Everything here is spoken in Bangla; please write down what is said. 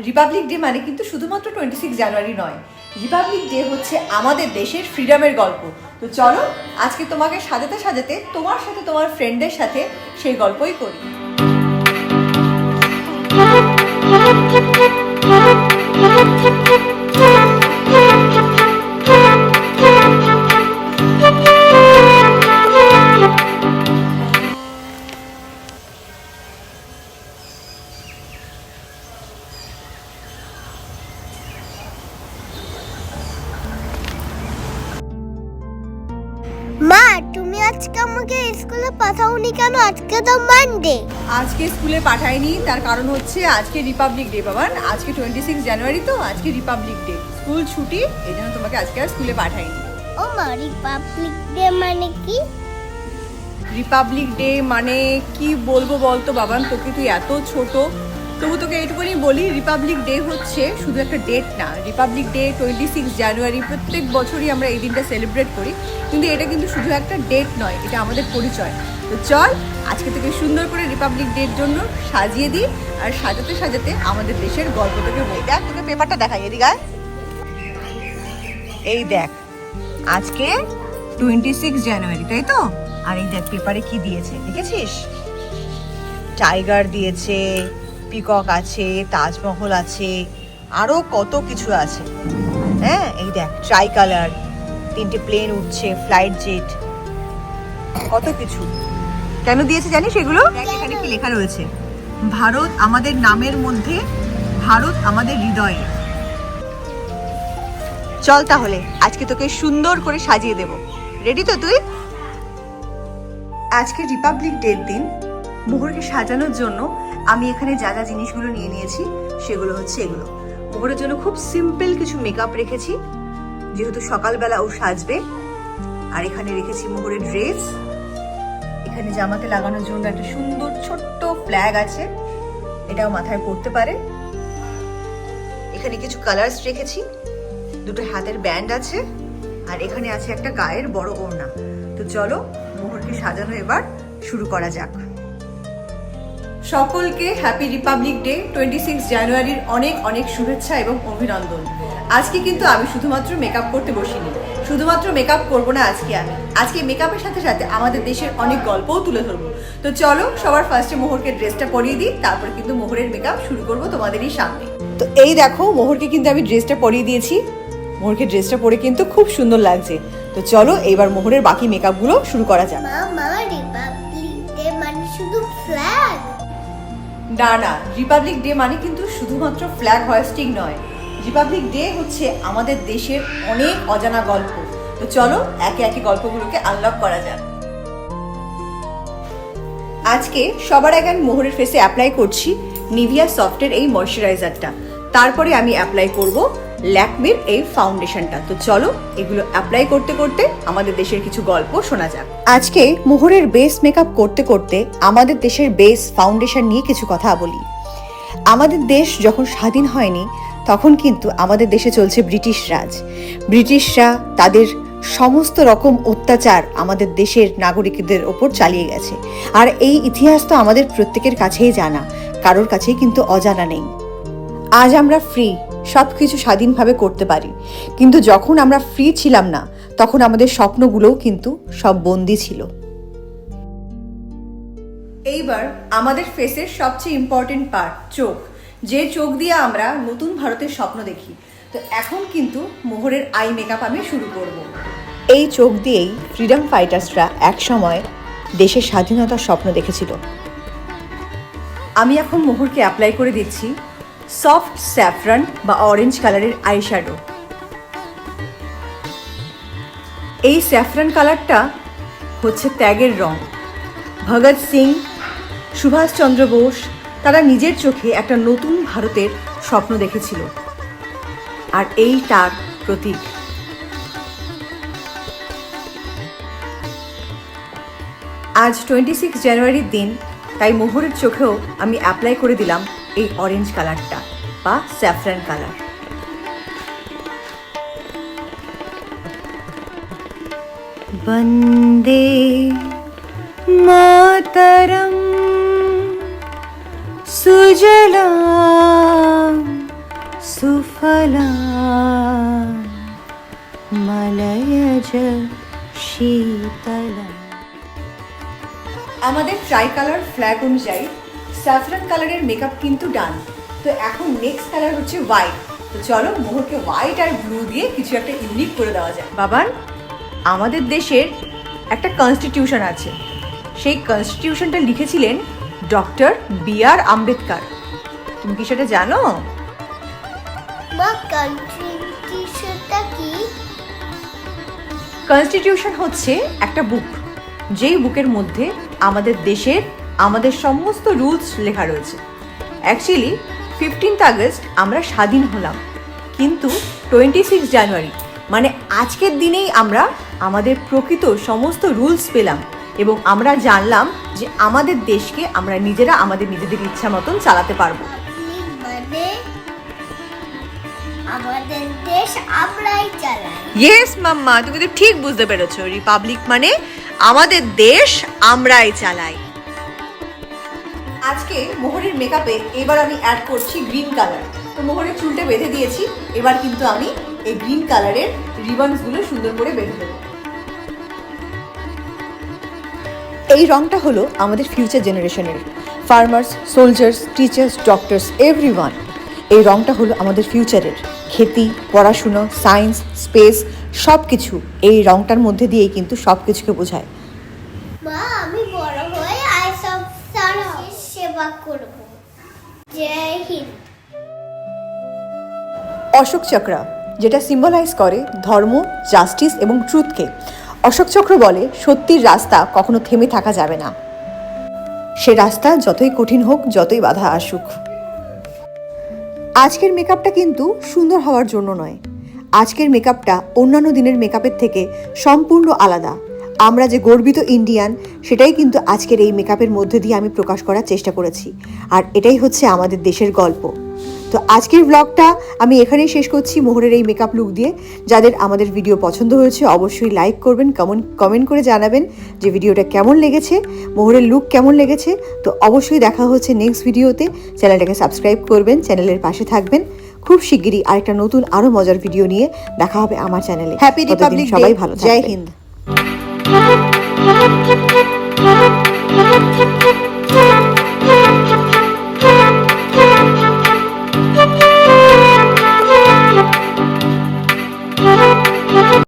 রিপাবলিক ডে মানে কিন্তু শুধুমাত্র 26 জানুয়ারি নয়। রিপাবলিক ডে হচ্ছে আমাদের দেশের ফ্রিডমের গল্প। তো চলো আজকে তোমাকে সাজাতে সাজাতে তোমার সাথে তোমার ফ্রেন্ডদের সাথে সেই গল্পই করি। মা, তুমি আজকে আমাকে স্কুলে পাঠাওনি কেন? আজকে তো মানডে। আজকে স্কুলে পাঠাইনি, তার কারণ হচ্ছে আজকে রিপাবলিক ডে বাবান। আজকে 26 জানুয়ারি, তো আজকে রিপাবলিক ডে, স্কুল ছুটি, এই জন্য তোমাকে আজকে আর স্কুলে পাঠাইনি। ও মা, রিপাবলিক ডে মানে কি? রিপাবলিক ডে মানে কি বলবো বলতো বাবান, তোকে তুই এত ছোট, তবু তোকে এইটুকুনি বলি, রিপাবলিক ডে হচ্ছে শুধু একটা ডেট না। রিপাবলিক ডে 26 জানুয়ারি প্রত্যেক বছরই আমরা এই দিনটা সেলিব্রেট করি, কিন্তু এটা কিন্তু শুধু একটা ডেট নয়, এটা আমাদের পরিচয়। তো চল আজকে থেকে সুন্দর করে রিপাবলিক ডের জন্য সাজিয়ে দিই, আর সাজাতে সাজাতে আমাদের দেশের গল্প তোকে বলি। দেখ, তোকে পেপারটা দেখাই, এদিকে আয়। এই দেখ, আজকে 26 জানুয়ারি, তাই তো? আর এই দেখ পেপারে কি দিয়েছে, দেখেছিস? টাইগার দিয়েছে, পিকক আছে, তাজমহল আছে, আরো কত কিছু আছে। হ্যাঁ, এই দেখ ট্রাই কালার, 3টে প্লেন উঠছে, ফ্লাইট জেট, কত কিছু। কেন দিয়েছে জানিস এগুলো? দেখ এখানে কি লেখা রয়েছে, ভারত আমাদের নামের মধ্যে, ভারত আমাদের হৃদয়ে। চল তাহলে আজকে তোকে সুন্দর করে সাজিয়ে দেব। রেডি তো তুই? আজকে রিপাবলিক ডের দিন মোহরকে সাজানোর জন্য আমি এখানে যা যা জিনিসগুলো নিয়ে নিয়েছি সেগুলো হচ্ছে এগুলো। মোহরের জন্য খুব সিম্পল কিছু মেকআপ রেখেছি, যেহেতু সকালবেলা ও সাজবে। আর এখানে রেখেছি মোহরের ড্রেস, এখানে জামাতে লাগানোর জন্য একটা সুন্দর ছোট্ট ফ্ল্যাগ আছে, এটাও মাথায় পরতে পারে। এখানে কিছু কালার্স রেখেছি, দুটো হাতের ব্যান্ড আছে, আর এখানে আছে একটা গায়ের বড় ওড়না। তো চলো মোহরকে সাজানো এবার শুরু করা যাক। সকলকে হ্যাপি রিপাবলিক ডে 26 জানুয়ারির অনেক অনেক শুভেচ্ছা এবং অভিনন্দন। আজকে কিন্তু আমি শুধুমাত্র মেকআপ করতে বসিনি, শুধুমাত্র মেকআপ করব না আজকে আমি, আজকে মেকআপের সাথে সাথে আমাদের দেশের অনেক গল্পও তুলে ধরবো। তো চলো সবার ফার্স্টে মোহরকে ড্রেসটা পরিয়ে দিই, তারপর কিন্তু মোহরের মেকআপ শুরু করব তোমাদেরই সামনে। তো এই দেখো, মোহরকে কিন্তু আমি ড্রেসটা পরিয়ে দিয়েছি, মোহরকে ড্রেসটা পরে কিন্তু খুব সুন্দর লাগছে। তো চলো এইবার মোহরের বাকি মেকআপগুলো শুরু করা যাক। মা, রিপাবলিক ডে মানে শুধু ফ্ল্যাগ? না না, রিপাবলিক ডে মানে কিন্তু শুধুমাত্র ফ্ল্যাগ হোয়েস্টিং নয়। রিপাবলিক ডে হচ্ছে আমাদের দেশের অনেক অজানা গল্প। তো চলো একে একে গল্পগুলোকে আনলক করা যাক। আজকে সবার আগে আমি মোহরের ফেসে অ্যাপ্লাই করছি নিভিয়া সফটের এই ময়শ্চারাইজারটা, তারপরে আমি অ্যাপ্লাই করব ল্যাকমির এই ফাউন্ডেশনটা। তো চলো এগুলো অ্যাপ্লাই করতে করতে আমাদের দেশের কিছু গল্প শোনা যাক। আজকে মোহরের বেস মেকআপ করতে করতে আমাদের দেশের বেস ফাউন্ডেশন নিয়ে কিছু কথা বলি। আমাদের দেশ যখন স্বাধীন হয়নি তখন কিন্তু আমাদের দেশে চলছে ব্রিটিশ রাজ। ব্রিটিশরা তাদের সমস্ত রকম অত্যাচার আমাদের দেশের নাগরিকদের ওপর চালিয়ে গেছে, আর এই ইতিহাস তো আমাদের প্রত্যেকের কাছেই জানা, কারোর কাছেই কিন্তু অজানা নেই। আজ আমরা ফ্রি, সব কিছু স্বাধীনভাবে করতে পারি, কিন্তু যখন আমরা ফ্রি ছিলাম না তখন আমাদের স্বপ্নগুলোও কিন্তু সব বন্দি ছিল। এইবার আমাদের ফেসের সবচেয়ে ইম্পর্টেন্ট পার্ট চোখ, যে চোখ দিয়ে আমরা নতুন ভারতের স্বপ্ন দেখি। তো এখন কিন্তু মোহরের আই মেকআপ আমি শুরু করব। এই চোখ দিয়েই ফ্রিডম ফাইটার্সরা একসময় দেশের স্বাধীনতার স্বপ্ন দেখেছিল। আমি এখন মোহরকে অ্যাপ্লাই করে দিচ্ছি সফট স্যাফরান বা অরেঞ্জ কালারের আইশ্যাডো। এই স্যাফরান কালারটা হচ্ছে ত্যাগের রং। ভগৎ সিং, সুভাষচন্দ্র বোস তারা নিজের চোখে একটা নতুন ভারতের স্বপ্ন দেখেছিল, আর এই তার প্রতীক। আজ 26 জানুয়ারির দিন, তাই মোহরের চোখেও আমি অ্যাপ্লাই করে দিলাম এই অরেঞ্জ কালারটা বা স্যাফরান কালার। বন্দে মাতরম সুজলাম ফলা মালয়জ শীতলা। আমাদের ট্রাই কালার ফ্ল্যাগ অনুযায়ী স্যাফরান কালারের মেকআপ কিন্তু ডান। তো এখন নেক্সট কালার হচ্ছে হোয়াইট। তো চলো মোহরকে হোয়াইট আর ব্লু দিয়ে কিছু একটা ইউনিক করে দেওয়া যায়। বাবান, আমাদের দেশের একটা কনস্টিটিউশন আছে, সেই কনস্টিটিউশনটা লিখেছিলেন ডক্টর বি.আর. আম্বেদকর। তুমি কি সেটা জানো? মা কনস্টিটিউশনটা কি? কনস্টিটিউশন হচ্ছে একটা বুক, যেই বুকের মধ্যে আমাদের দেশের আমাদের সমস্ত রুলস লেখা রয়েছে। অ্যাকচুয়ালি 15th আগস্ট আমরা স্বাধীন হলাম, কিন্তু 26 জানুয়ারি মানে আজকের দিনেই আমরা আমাদের প্রকৃত সমস্ত রুলস পেলাম এবং আমরা জানলাম যে আমাদের দেশকে আমরা নিজেরা আমাদের নিজেদের ইচ্ছা মতন চালাতে পারবো। মানে আমাদের দেশ আমরাই চালাই। ইয়েস মাম্মা, তুমি তো ঠিক বুঝতে পেরেছো। রিপাবলিক মানে আমাদের দেশ আমরাই চালাই। আজকে মোহরের মেকআপে এবার আমি অ্যাড করছি গ্রিন কালার। তো মোহরের চুলটা বেঁধে দিয়েছি, এবার কিন্তু আমি এই গ্রিন কালারের রিবনসগুলো সুন্দর করে বেঁধে দেবো। এই রংটা হলো আমাদের ফিউচার জেনারেশনের, farmers, soldiers, teachers, doctors, everyone. এই রংটা হলো আমাদের ফিউচারের। খেতি, পড়াশুনো, সায়েন্স, স্পেস সব কিছু এই রংটার মধ্যে দিয়েই কিন্তু সব কিছুকে বোঝায়। মা, আমি বড় হয়ে আইসব সারা সেবা করব। জয় হিন্দ। অশোক চক্র, যেটা সিম্বলাইজ করে ধর্ম, জাস্টিস এবং ট্রুথকে। অশোক চক্র বলে সত্যির রাস্তা কখনো থেমে থাকা যাবে না, সে রাস্তা যতই কঠিন হোক, যতই বাধা আসুক। আজকের মেকআপটা কিন্তু সুন্দর হওয়ার জন্য নয়, আজকের মেকআপটা অন্যান্য দিনের মেকআপের থেকে সম্পূর্ণ আলাদা। আমরা যে গর্বিত ইন্ডিয়ান, সেটাই কিন্তু আজকের এই মেকআপের মধ্যে দিয়ে আমি প্রকাশ করার চেষ্টা করেছি, আর এটাই হচ্ছে আমাদের দেশের গল্প। তো আজকের ব্লগটা আমি এখানেই শেষ করছি মোহরের এই মেকআপ লুক দিয়ে। যাদের আমাদের ভিডিও পছন্দ হয়েছে অবশ্যই লাইক করবেন, কমেন্ট করে জানাবেন যে ভিডিওটা কেমন লেগেছে, মোহরের লুক কেমন লেগেছে। তো অবশ্যই দেখা হচ্ছে নেক্সট ভিডিওতে। চ্যানেলটাকে সাবস্ক্রাইব করবেন, চ্যানেলের পাশে থাকবেন। খুব শিগগিরই আরেকটা নতুন আরও মজার ভিডিও নিয়ে দেখা হবে আমার চ্যানেলে। হ্যাপি রিপাবলিক ডে, সবাই ভালো থাকবেন। জয় হিন্দ।